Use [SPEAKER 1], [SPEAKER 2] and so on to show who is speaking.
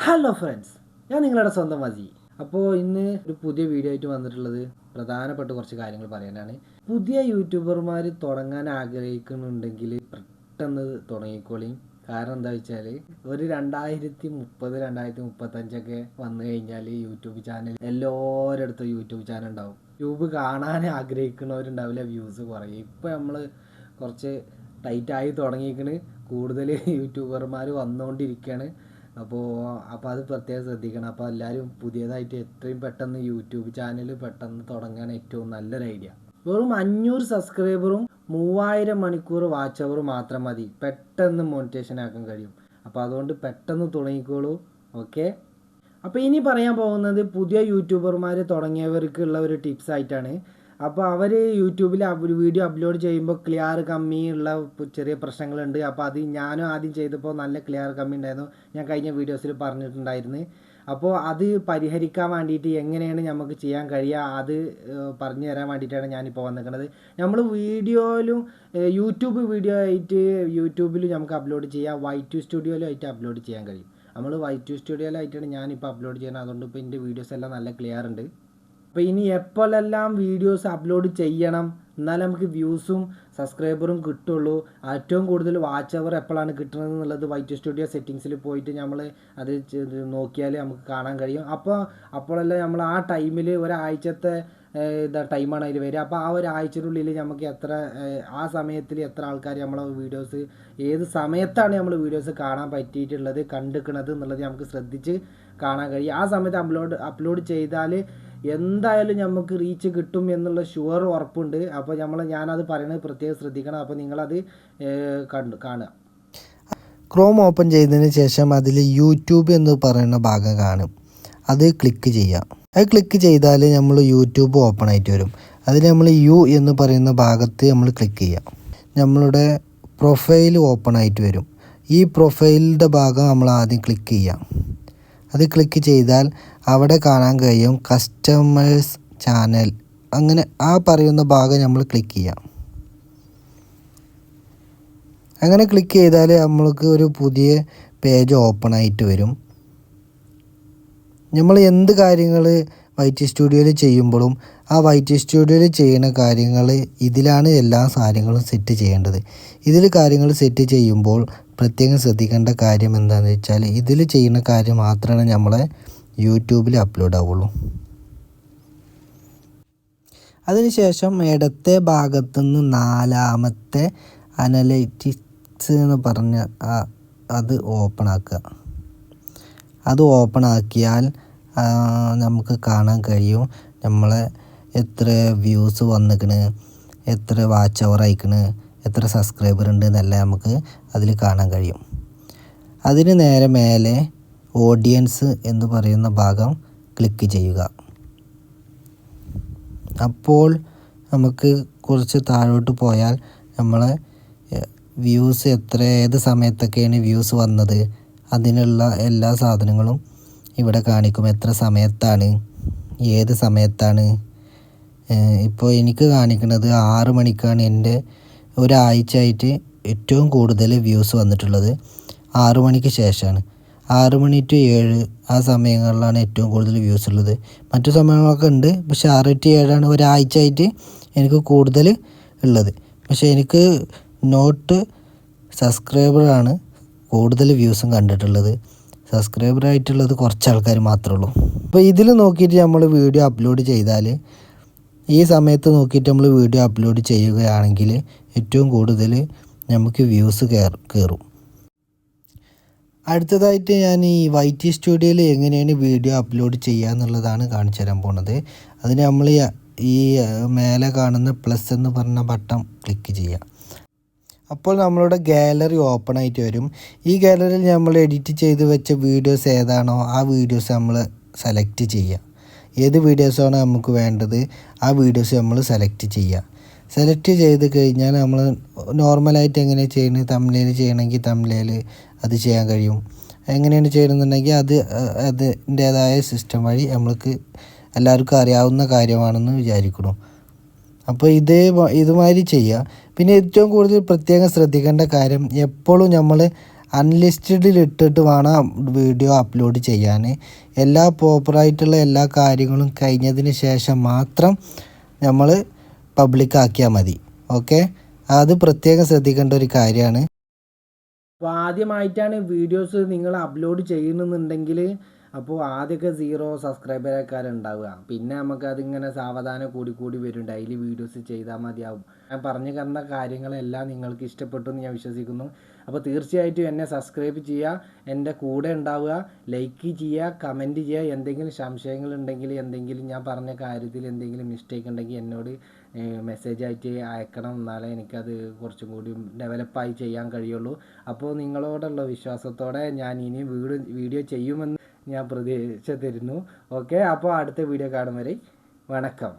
[SPEAKER 1] Hello friends, ഞാൻ നിങ്ങളുടെ സ്വന്തം മജി. അപ്പോൾ ഇന്ന് ഒരു പുതിയ വീഡിയോ ആയിട്ട് വന്നിട്ടുള്ളത് പ്രധാനപ്പെട്ട കുറച്ച് കാര്യങ്ങൾ പറയാനാണ്. പുതിയ യൂട്യൂബർമാർ തുടങ്ങാൻ ആഗ്രഹിക്കുന്നുണ്ടെങ്കിൽ പെട്ടെന്ന് തുടങ്ങിക്കോളിയും. കാരണം എന്താ വെച്ചാൽ ഒരു 2030 2035 വന്നു കഴിഞ്ഞാൽ യൂട്യൂബ് ചാനൽ എല്ലാവരുടെ അടുത്തും യൂട്യൂബ് ചാനൽ ഉണ്ടാവും. യൂട്യൂബ് കാണാൻ ആഗ്രഹിക്കുന്നവരുണ്ടാവില്ല, വ്യൂസ് കുറയും. ഇപ്പോൾ നമ്മൾ കുറച്ച് ടൈറ്റായി തുടങ്ങിയിരിക്കണ്, കൂടുതൽ യൂട്യൂബർമാർ വന്നുകൊണ്ടിരിക്കുകയാണ്. അപ്പോൾ അത് പ്രത്യേകം ശ്രദ്ധിക്കണം. അപ്പോൾ എല്ലാവരും പുതിയതായിട്ട് എത്രയും പെട്ടെന്ന് യൂട്യൂബ് ചാനൽ പെട്ടെന്ന് തുടങ്ങാൻ ഏറ്റവും നല്ലൊരു ഐഡിയ. വെറും 500 സബ്സ്ക്രൈബറും 3000 മണിക്കൂർ വാച്ച് അവർ മാത്രം മതി, പെട്ടെന്ന് മോണിറ്റേഷൻ ആക്കാൻ കഴിയും. അപ്പോൾ അതുകൊണ്ട് പെട്ടെന്ന് തുടങ്ങിക്കോളൂ. ഓക്കെ, അപ്പോൾ ഇനി പറയാൻ പോകുന്നത് പുതിയ യൂട്യൂബർമാർ തുടങ്ങിയവർക്കുള്ള ഒരു ടിപ്സ് ആയിട്ടാണ്. അപ്പോൾ അവർ യൂട്യൂബിൽ വീഡിയോ അപ്ലോഡ് ചെയ്യുമ്പോൾ ക്ലിയർ കമ്മിയുള്ള ചെറിയ പ്രശ്നങ്ങളുണ്ട്. അപ്പോൾ അത് ഞാനും ആദ്യം ചെയ്തപ്പോൾ നല്ല ക്ലിയർ കമ്മി ഉണ്ടായിരുന്നു, ഞാൻ കഴിഞ്ഞ വീഡിയോസിൽ പറഞ്ഞിട്ടുണ്ടായിരുന്നു. അപ്പോൾ അത് പരിഹരിക്കാൻ വേണ്ടിയിട്ട് എങ്ങനെയാണ് നമുക്ക് ചെയ്യാൻ കഴിയുക, അത് പറഞ്ഞു തരാൻ വേണ്ടിയിട്ടാണ് ഞാനിപ്പോൾ വന്നിരിക്കുന്നത്. നമ്മൾ വീഡിയോയിലും യൂട്യൂബ് വീഡിയോ ആയിട്ട് യൂട്യൂബിൽ നമുക്ക് അപ്ലോഡ് ചെയ്യാം, Y2 സ്റ്റുഡിയോയിലായിട്ട് അപ്ലോഡ് ചെയ്യാൻ കഴിയും. നമ്മൾ Y2 സ്റ്റുഡിയോയിലായിട്ടാണ് ഞാനിപ്പോൾ അപ്ലോഡ് ചെയ്യുന്നത്. അതുകൊണ്ട് ഇപ്പോൾ എൻ്റെ വീഡിയോസ് എല്ലാം നല്ല ക്ലിയർ ഉണ്ട്. അപ്പോൾ ഇനി എപ്പോഴെല്ലാം വീഡിയോസ് അപ്ലോഡ് ചെയ്യണം, എന്നാലും നമുക്ക് വ്യൂസും സബ്സ്ക്രൈബറും കിട്ടുള്ളൂ. ഏറ്റവും കൂടുതൽ വാച്ച് അവർ എപ്പോഴാണ് കിട്ടുന്നത് എന്നുള്ളത് Y2 സ്റ്റുഡിയോ സെറ്റിങ്സിൽ പോയിട്ട് നമ്മൾ അത് നോക്കിയാൽ നമുക്ക് കാണാൻ കഴിയും. അപ്പോഴെല്ലാം നമ്മൾ ആ ടൈമിൽ ഒരാഴ്ചത്തെ ടൈമാണ് അതിൽ വരിക. അപ്പോൾ ആ ഒരാഴ്ചയുടെ നമുക്ക് ആ സമയത്തിൽ എത്ര ആൾക്കാർ നമ്മളെ വീഡിയോസ് ഏത് സമയത്താണ് നമ്മൾ വീഡിയോസ് കാണാൻ പറ്റിയിട്ടുള്ളത് കണ്ടിരിക്കുന്നത് എന്നുള്ളത് നമുക്ക് ശ്രദ്ധിച്ച് കാണാൻ കഴിയും. ആ സമയത്ത് അപ്ലോഡ് ചെയ്താൽ എന്തായാലും നമുക്ക് റീച്ച് കിട്ടും എന്നുള്ള ഷുവർ ഉറപ്പുണ്ട്. അപ്പോൾ ഞാനത് പറയുന്നത് പ്രത്യേകം ശ്രദ്ധിക്കണം. അപ്പോൾ നിങ്ങളത് കാണുക.
[SPEAKER 2] ക്രോം ഓപ്പൺ ചെയ്തതിന് ശേഷം അതിൽ യൂട്യൂബ് എന്ന് പറയുന്ന ഭാഗം കാണും, അത് ക്ലിക്ക് ചെയ്യാം. അത് ക്ലിക്ക് ചെയ്താൽ നമ്മൾ യൂട്യൂബ് ഓപ്പൺ ആയിട്ട് വരും. അതിൽ നമ്മൾ എന്ന് പറയുന്ന ഭാഗത്ത് നമ്മൾ ക്ലിക്ക് ചെയ്യാം. നമ്മളുടെ പ്രൊഫൈൽ ഓപ്പൺ ആയിട്ട് വരും. ഈ പ്രൊഫൈലിൻ്റെ ഭാഗം നമ്മൾ ആദ്യം ക്ലിക്ക് ചെയ്യാം. അത് ക്ലിക്ക് ചെയ്താൽ അവിടെ കാണാൻ കഴിയും കസ്റ്റമേഴ്സ് ചാനൽ. അങ്ങനെ ആ പറയുന്ന ഭാഗം നമ്മൾ ക്ലിക്ക് ചെയ്യാം. അങ്ങനെ ക്ലിക്ക് ചെയ്താൽ നമ്മൾക്ക് ഒരു പുതിയ പേജ് ഓപ്പൺ ആയിട്ട് വരും. നമ്മൾ എന്ത് കാര്യങ്ങൾ Y2 സ്റ്റുഡിയോയിൽ ചെയ്യുമ്പോഴും ആ Y2 സ്റ്റുഡിയോയിൽ ചെയ്യുന്ന കാര്യങ്ങൾ ഇതിലാണ് എല്ലാ കാര്യങ്ങളും സെറ്റ് ചെയ്യേണ്ടത്. ഇതിൽ കാര്യങ്ങൾ സെറ്റ് ചെയ്യുമ്പോൾ പ്രത്യേകം ശ്രദ്ധിക്കേണ്ട കാര്യം എന്താണെന്ന് വെച്ചാൽ ഇതിൽ ചെയ്യുന്ന കാര്യം മാത്രമേ നമ്മളെ യൂട്യൂബിൽ അപ്ലോഡ് ആവുള്ളൂ. അതിനുശേഷം ഇടത്തെ ഭാഗത്തുനിന്ന് 4ാമത്തെ അനലൈറ്റിക്സ് എന്ന് പറഞ്ഞ അത് ഓപ്പൺ ആക്കുക. അത് ഓപ്പൺ ആക്കിയാൽ നമുക്ക് കാണാൻ കഴിയും നമ്മളെ എത്ര വ്യൂസ് വന്നിക്കണ്, എത്ര വാച്ച് അവർ അയക്കണ്, എത്ര സബ്സ്ക്രൈബർ ഉണ്ട് എന്നെല്ലാം നമുക്ക് അതിൽ കാണാൻ കഴിയും. അതിന് നേരെ മേലെ ഓഡിയൻസ് എന്ന് പറയുന്ന ഭാഗം ക്ലിക്ക് ചെയ്യുക. അപ്പോൾ നമുക്ക് കുറച്ച് താഴോട്ട് പോയാൽ നമ്മളെ വ്യൂസ് ഏത് സമയത്തൊക്കെയാണ് വ്യൂസ് വന്നത് അതിനുള്ള എല്ലാ സാധനങ്ങളും ഇവിടെ കാണിക്കും. എത്ര സമയത്താണ്, ഏത് സമയത്താണ്. ഇപ്പോൾ എനിക്ക് കാണിക്കുന്നത് 6 മണിക്കാണ് എൻ്റെ ഒരാഴ്ചയായിട്ട് ഏറ്റവും കൂടുതൽ വ്യൂസ് വന്നിട്ടുള്ളത്. 6 മണിക്ക് ശേഷമാണ്. 6 മണി to 7 ആ സമയങ്ങളിലാണ് ഏറ്റവും കൂടുതൽ വ്യൂസ് ഉള്ളത്. മറ്റു സമയങ്ങളൊക്കെ ഉണ്ട്, പക്ഷേ 6 to 7 ഒരാഴ്ചയായിട്ട് എനിക്ക് കൂടുതൽ ഉള്ളത്. പക്ഷേ എനിക്ക് നോട്ട് സബ്സ്ക്രൈബറാണ് കൂടുതൽ വ്യൂസും കണ്ടിട്ടുള്ളത്. സബ്സ്ക്രൈബറായിട്ടുള്ളത് കുറച്ച് ആൾക്കാർ മാത്രമേ ഉള്ളൂ. അപ്പോൾ ഇതിൽ നോക്കിയിട്ട് നമ്മൾ വീഡിയോ അപ്ലോഡ് ചെയ്താൽ, ഈ സമയത്ത് നോക്കിയിട്ട് നമ്മൾ വീഡിയോ അപ്ലോഡ് ചെയ്യുകയാണെങ്കിൽ ഏറ്റവും കൂടുതൽ നമുക്ക് വ്യൂസ് കയറും. അടുത്തതായിട്ട് ഞാൻ ഈ Y2 സ്റ്റുഡിയോയിൽ എങ്ങനെയാണ് വീഡിയോ അപ്ലോഡ് ചെയ്യുക എന്നുള്ളതാണ് കാണിച്ചു തരാൻ പോകുന്നത്. അതിന് നമ്മൾ ഈ മേലെ കാണുന്ന പ്ലസ് എന്ന് പറഞ്ഞ ബട്ടൺ ക്ലിക്ക് ചെയ്യുക. അപ്പോൾ നമ്മളുടെ ഗാലറി ഓപ്പൺ ആയിട്ട് വരും. ഈ ഗാലറിയിൽ നമ്മൾ എഡിറ്റ് ചെയ്ത് വെച്ച വീഡിയോസ് ഏതാണോ ആ വീഡിയോസ് നമ്മൾ സെലക്ട് ചെയ്യുക. ഏത് വീഡിയോസാണോ നമുക്ക് വേണ്ടത് ആ വീഡിയോസ് നമ്മൾ സെലക്ട് ചെയ്യുക. സെലക്ട് ചെയ്ത് കഴിഞ്ഞാൽ നമ്മൾ നോർമലായിട്ട് എങ്ങനെ ചെയ്യുന്നത്, തംബ്നെയിൽ ചെയ്യണമെങ്കിൽ തംബ്നെയിൽ അത് ചെയ്യാൻ കഴിയും. എങ്ങനെയാണ് ചെയ്യണമെന്നുണ്ടെങ്കിൽ അതിൻ്റേതായ സിസ്റ്റം വഴി നമ്മൾക്ക് എല്ലാവർക്കും അറിയാവുന്ന കാര്യമാണെന്ന് വിചാരിക്കണം. അപ്പോൾ ഇതുമാതിരി ചെയ്യുക. പിന്നെ ഏറ്റവും കൂടുതൽ പ്രത്യേകം ശ്രദ്ധിക്കേണ്ട കാര്യം, എപ്പോഴും നമ്മൾ അൺലിസ്റ്റഡിൽ ഇട്ടിട്ട് വേണം വീഡിയോ അപ്ലോഡ് ചെയ്യാൻ. എല്ലാ പ്രോപ്പറായിട്ടുള്ള എല്ലാ കാര്യങ്ങളും കഴിഞ്ഞതിന് ശേഷം മാത്രം നമ്മൾ പബ്ലിക്കാക്കിയാൽ മതി. ഓക്കെ, അത് പ്രത്യേകം ശ്രദ്ധിക്കേണ്ട ഒരു കാര്യമാണ്.
[SPEAKER 1] അപ്പോൾ ആദ്യമായിട്ടാണ് വീഡിയോസ് നിങ്ങൾ അപ്ലോഡ് ചെയ്യുന്നുണ്ടെങ്കിൽ അപ്പോൾ ആദ്യമൊക്കെ 0 സബ്സ്ക്രൈബറൊക്കെ ഉണ്ടാവുക. പിന്നെ നമുക്കതിങ്ങനെ സാവധാനം കൂടി വരും. ഡെയിലി വീഡിയോസ് ചെയ്താൽ മതിയാവും. ഞാൻ പറഞ്ഞു തന്ന കാര്യങ്ങളെല്ലാം നിങ്ങൾക്ക് ഇഷ്ടപ്പെട്ടു എന്ന് ഞാൻ വിശ്വസിക്കുന്നു. അപ്പോൾ തീർച്ചയായിട്ടും എന്നെ സബ്സ്ക്രൈബ് ചെയ്യുക, എൻ്റെ കൂടെ ഉണ്ടാവുക, ലൈക്ക് ചെയ്യുക, കമൻറ്റ് ചെയ്യുക. എന്തെങ്കിലും സംശയങ്ങളുണ്ടെങ്കിൽ, എന്തെങ്കിലും ഞാൻ പറഞ്ഞ കാര്യത്തിൽ എന്തെങ്കിലും മിസ്റ്റേക്ക് ഉണ്ടെങ്കിൽ എന്നോട് മെസ്സേജായിട്ട് അയക്കണം. എന്നാലേ എനിക്കത് കുറച്ചും കൂടി ഡെവലപ്പായി ചെയ്യാൻ കഴിയുള്ളൂ. അപ്പോൾ നിങ്ങളോടുള്ള വിശ്വാസത്തോടെ ഞാൻ ഇനി വീഡിയോ ചെയ്യുമെന്ന് ഞാൻ പ്രതീക്ഷ തരുന്നു. ഓക്കെ, അപ്പോൾ അടുത്ത വീഡിയോ കാണും വരെ വണക്കം.